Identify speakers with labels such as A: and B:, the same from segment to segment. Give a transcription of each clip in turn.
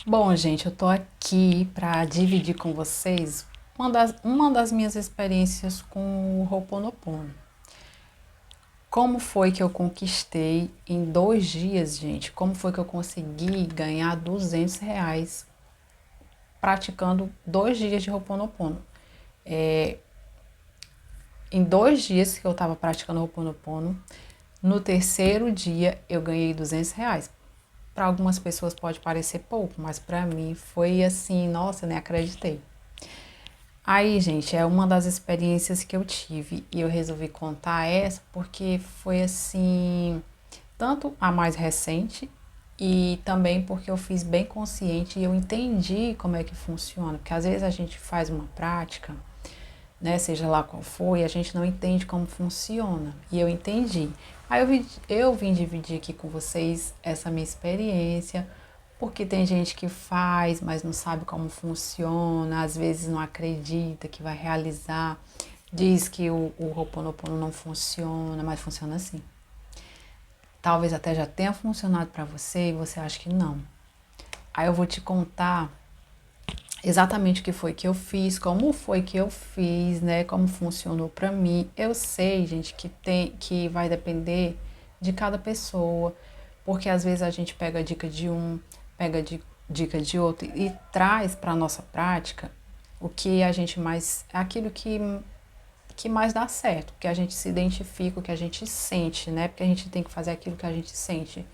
A: Bom, gente, eu tô aqui para dividir com vocês uma das minhas experiências com o Ho'oponopono. Como foi que eu conquistei em 2 dias, gente? Como foi que eu consegui ganhar R$ 200 praticando 2 dias de Ho'oponopono? Em 2 dias que eu estava praticando Ho'oponopono, no terceiro dia eu ganhei R$ 200. Para algumas pessoas pode parecer pouco, mas para mim foi assim, nossa, eu nem acreditei. Aí, gente, é uma das experiências que eu tive e eu resolvi contar essa porque foi assim, tanto a mais recente e também porque eu fiz bem consciente e eu entendi como é que funciona, porque às vezes a gente faz uma prática, né, seja lá qual for, e a gente não entende como funciona. E eu entendi. Aí eu vim dividir aqui com vocês essa minha experiência, porque tem gente que faz, mas não sabe como funciona, às vezes não acredita que vai realizar, diz que o Ho'oponopono não funciona, mas funciona assim. Talvez até já tenha funcionado para você e você acha que não. Aí eu vou te contar exatamente o que foi que eu fiz, como foi que eu fiz, né? Como funcionou para mim. Eu sei, gente, que vai depender de cada pessoa, porque às vezes a gente pega a dica de um, dica de outro e traz para nossa prática o que a gente mais, aquilo que mais dá certo, que a gente se identifica, o que a gente sente, né? Porque a gente tem que fazer aquilo que a gente sente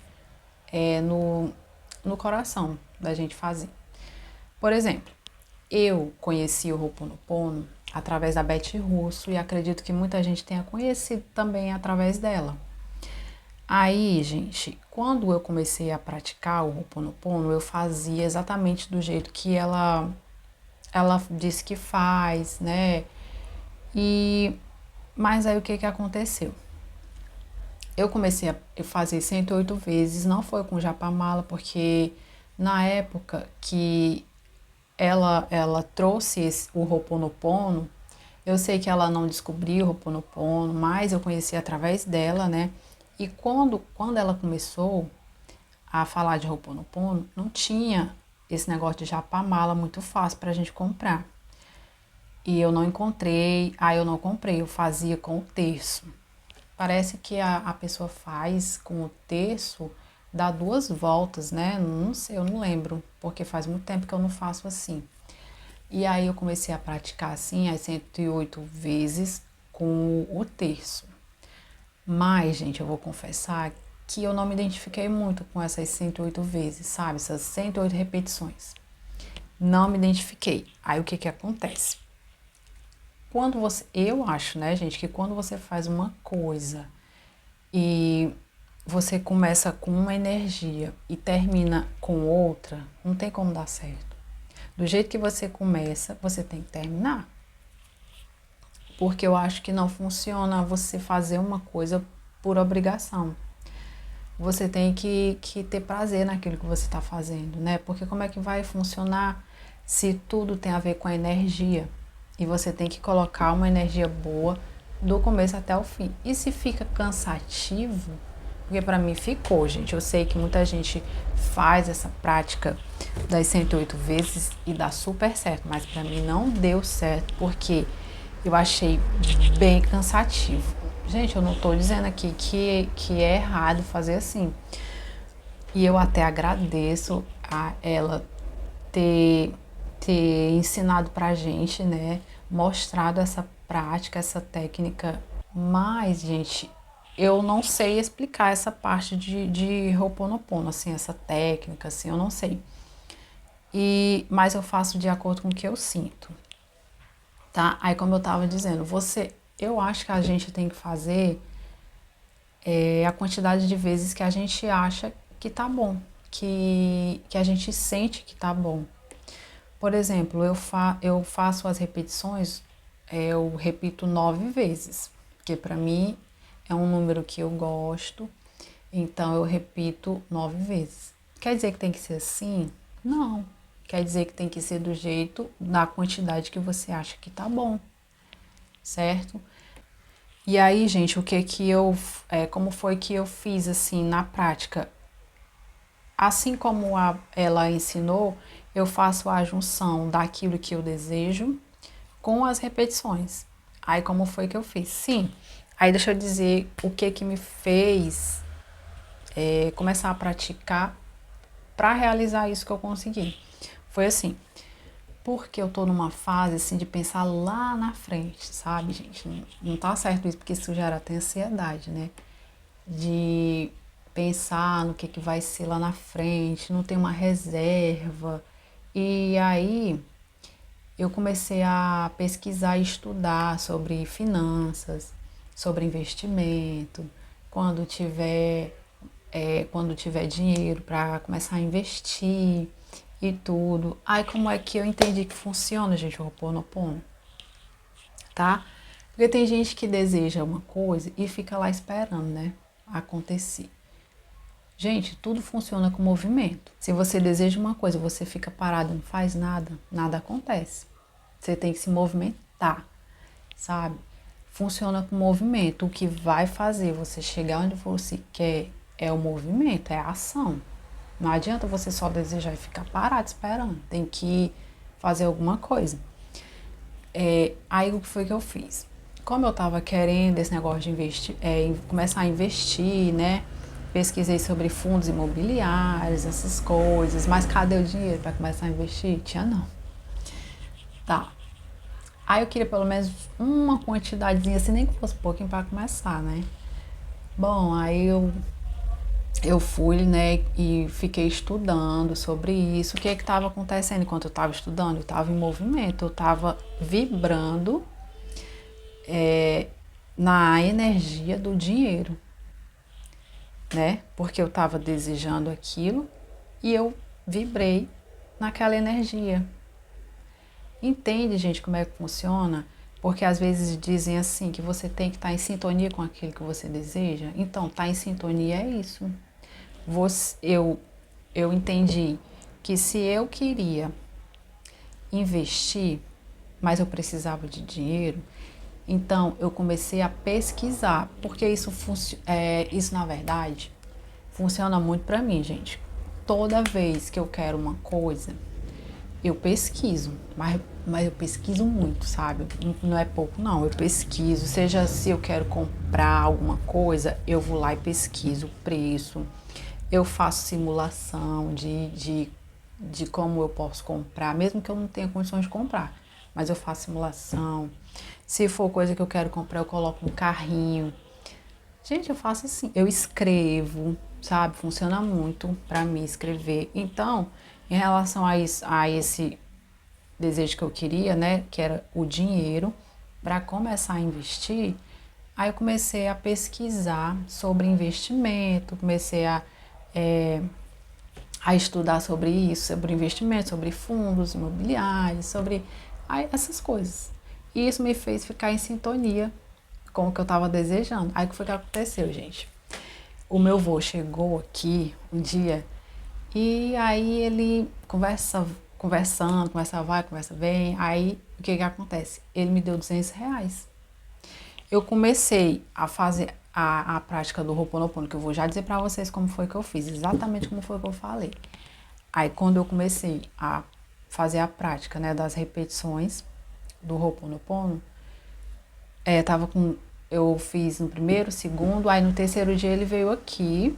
A: no coração da gente fazer. Por exemplo, eu conheci o Ho'oponopono através da Betty Russo e acredito que muita gente tenha conhecido também através dela. Aí, gente, quando eu comecei a praticar o Ho'oponopono, eu fazia exatamente do jeito que ela disse que faz, né? E mas aí o que aconteceu? Eu comecei a fazer 108 vezes, não foi com Japamala, porque na época que ela trouxe o Ho'oponopono, eu sei que ela não descobriu o Ho'oponopono, mas eu conheci através dela, né? E quando ela começou a falar de Ho'oponopono, não tinha esse negócio de japamala muito fácil para a gente comprar. E eu não encontrei, aí eu não comprei, eu fazia com o terço. Parece que a pessoa faz com o terço, dá 2 voltas, né? Não sei, eu não lembro, porque faz muito tempo que eu não faço assim. E aí eu comecei a praticar assim as 108 vezes com o terço. Mas, gente, eu vou confessar que eu não me identifiquei muito com essas 108 vezes, sabe? Essas 108 repetições. Não me identifiquei. Aí o que que acontece? Eu acho, né, gente, que quando você faz uma coisa e você começa com uma energia e termina com outra, não tem como dar certo. Do jeito que você começa, você tem que terminar. Porque eu acho que não funciona você fazer uma coisa por obrigação. Você tem que ter prazer naquilo que você está fazendo, né? Porque como é que vai funcionar se tudo tem a ver com a energia? E você tem que colocar uma energia boa do começo até o fim. E se fica cansativo, porque para mim ficou, gente. Eu sei que muita gente faz essa prática das 108 vezes e dá super certo, mas para mim não deu certo porque eu achei bem cansativo. Gente, eu não estou dizendo aqui que é errado fazer assim. E eu até agradeço a ela ter, ter ensinado pra gente, né? Mostrado essa prática, essa técnica. Mas, gente, eu não sei explicar essa parte de Ho'oponopono, assim, essa técnica, assim, eu não sei. Mas eu faço de acordo com o que eu sinto, tá? Aí, como eu tava dizendo, eu acho que a gente tem que fazer a quantidade de vezes que a gente acha que tá bom, que a gente sente que tá bom. Por exemplo, eu faço as repetições, eu repito 9 vezes, porque para mim é um número que eu gosto, então eu repito 9 vezes. Quer dizer que tem que ser assim? Não. Quer dizer que tem que ser do jeito, da quantidade que você acha que tá bom, certo? E aí, gente, como foi que eu fiz assim na prática? assim como ela ensinou, eu faço a junção daquilo que eu desejo com as repetições. Aí como foi que eu fiz? Sim. Aí deixa eu dizer o que me fez começar a praticar para realizar isso que eu consegui. Foi assim, porque eu tô numa fase assim de pensar lá na frente, sabe, gente? Não tá certo isso, porque isso gera até ansiedade, né? De pensar no que vai ser lá na frente, não tem uma reserva. E aí eu comecei a pesquisar e estudar sobre finanças, sobre investimento, quando tiver, quando tiver dinheiro para começar a investir e tudo. Aí como é que eu entendi que funciona, gente, o Ho'oponopono, tá? Porque tem gente que deseja uma coisa e fica lá esperando, né, acontecer. Gente, tudo funciona com movimento. Se você deseja uma coisa, você fica parado, não faz nada, nada acontece. Você tem que se movimentar, sabe? Funciona com movimento. O que vai fazer você chegar onde você quer é o movimento, é a ação. Não adianta você só desejar e ficar parado esperando. Tem que fazer alguma coisa. Aí o que foi que eu fiz? Como eu estava querendo esse negócio de investir, começar a investir, né? Pesquisei sobre fundos imobiliários, essas coisas, mas cadê o dinheiro para começar a investir? Tinha não. Tá. Aí eu queria pelo menos uma quantidadezinha, assim, nem que fosse pouquinho para começar, né? Bom, aí eu fui, né, e fiquei estudando sobre isso. O que estava acontecendo enquanto eu estava estudando? Eu estava em movimento, eu estava vibrando na energia do dinheiro, né? Porque eu estava desejando aquilo e eu vibrei naquela energia. Entende, gente, como é que funciona? Porque às vezes dizem assim que você tem que estar em sintonia com aquilo que você deseja. Então, estar em sintonia é isso. Eu entendi que se eu queria investir, mas eu precisava de dinheiro, então eu comecei a pesquisar, porque isso na verdade funciona muito para mim, gente. Toda vez que eu quero uma coisa, eu pesquiso, mas eu pesquiso muito, sabe? Não é pouco, não. Eu pesquiso, seja se eu quero comprar alguma coisa, eu vou lá e pesquiso o preço. Eu faço simulação de como eu posso comprar, mesmo que eu não tenha condições de comprar. Mas eu faço simulação. Se for coisa que eu quero comprar, eu coloco no carrinho. Gente, eu faço assim, eu escrevo, sabe? Funciona muito para mim escrever. Então, em relação a esse desejo que eu queria, né, que era o dinheiro, para começar a investir, aí eu comecei a pesquisar sobre investimento, comecei a estudar sobre isso, sobre investimento, sobre fundos imobiliários, sobre essas coisas. E isso me fez ficar em sintonia com o que eu estava desejando. Aí o que foi que aconteceu, gente? O meu avô chegou aqui um dia e aí ele conversando, conversa vai, conversa vem. Aí o que acontece? Ele me deu R$ 200. Eu comecei a fazer a prática do Ho'oponopono, que eu vou já dizer para vocês como foi que eu fiz, exatamente como foi que eu falei. Aí quando eu comecei a fazer a prática, né, das repetições do Ho'oponopono, eu fiz no primeiro, segundo, aí no terceiro dia ele veio aqui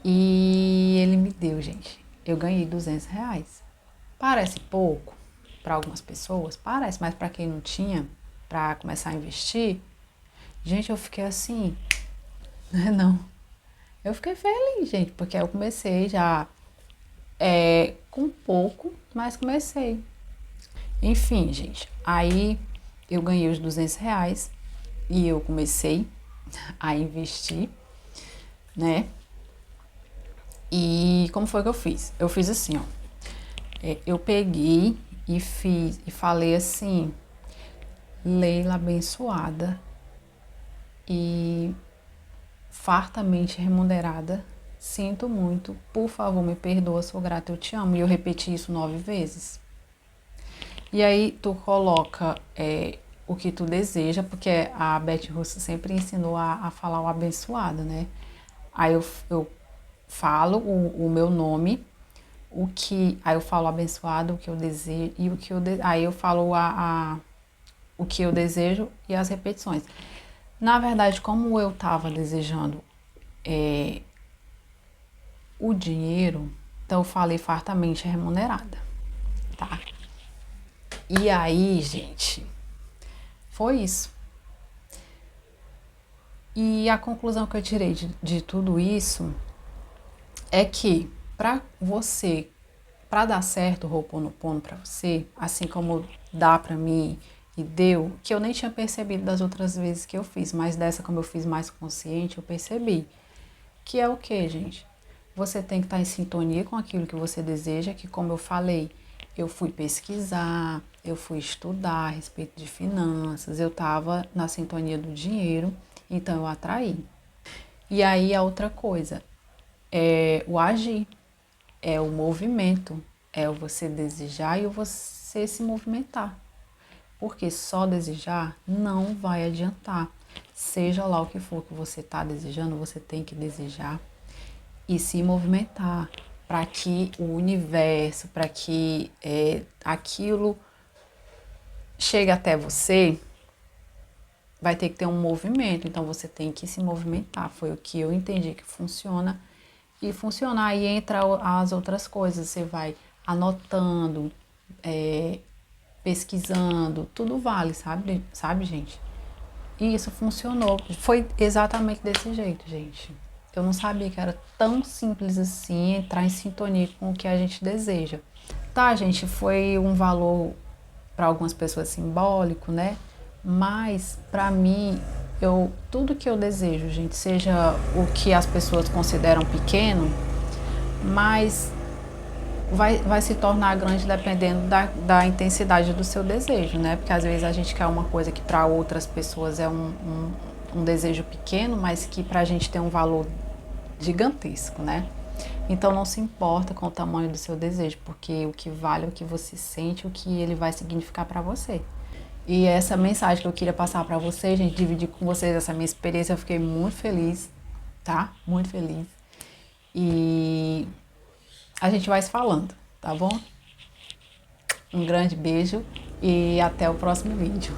A: e ele me deu, gente. Eu ganhei R$ 200. Parece pouco para algumas pessoas, parece, mas para quem não tinha, para começar a investir, gente, eu fiquei assim, né, não. Eu fiquei feliz, gente, porque eu comecei já com pouco, mas comecei. Enfim, gente, aí eu ganhei os R$ 200 e eu comecei a investir, né? E como foi que eu fiz? Eu fiz assim, ó. Eu peguei e fiz e falei assim: Leila abençoada e fartamente remunerada, sinto muito, por favor me perdoa, sou grata, eu te amo. E eu repeti isso 9 vezes. E aí tu coloca o que tu deseja, porque a Beth Russo sempre ensinou a falar o abençoado, né? Aí eu falo o meu nome, aí eu falo abençoado, o que eu desejo, e aí eu falo o que eu desejo e as repetições. Na verdade, como eu estava desejando o dinheiro, então eu falei fartamente remunerada, tá? E aí, gente, foi isso. E a conclusão que eu tirei de tudo isso é que para dar certo o Ho'oponopono para você, assim como dá para mim e deu, que eu nem tinha percebido das outras vezes que eu fiz, mas dessa como eu fiz mais consciente, eu percebi. Que é o que, gente? Você tem que estar em sintonia com aquilo que você deseja, que como eu falei, eu fui pesquisar, eu fui estudar a respeito de finanças, eu estava na sintonia do dinheiro, então eu atraí. E aí a outra coisa é o agir, é o movimento, é o você desejar e o você se movimentar. Porque só desejar não vai adiantar. Seja lá o que for que você está desejando, você tem que desejar e se movimentar para que o universo, para que aquilo chegue até você, vai ter que ter um movimento. Então você tem que se movimentar. Foi o que eu entendi que funciona. E funcionar, aí entra as outras coisas. Você vai anotando, pesquisando, tudo vale, sabe, gente? E isso funcionou. Foi exatamente desse jeito, gente. Eu não sabia que era tão simples assim entrar em sintonia com o que a gente deseja. Tá, gente, foi um valor para algumas pessoas simbólico, né? Mas para mim, tudo que eu desejo, gente, seja o que as pessoas consideram pequeno, mas vai se tornar grande dependendo da intensidade do seu desejo, né? Porque às vezes a gente quer uma coisa que para outras pessoas é um desejo pequeno, mas que para a gente tem um valor gigantesco, né? Então não se importa com o tamanho do seu desejo, porque o que vale é o que você sente, o que ele vai significar para você. E essa mensagem que eu queria passar para vocês, gente, dividir com vocês essa minha experiência, eu fiquei muito feliz, tá? Muito feliz. E a gente vai se falando, tá bom? Um grande beijo e até o próximo vídeo.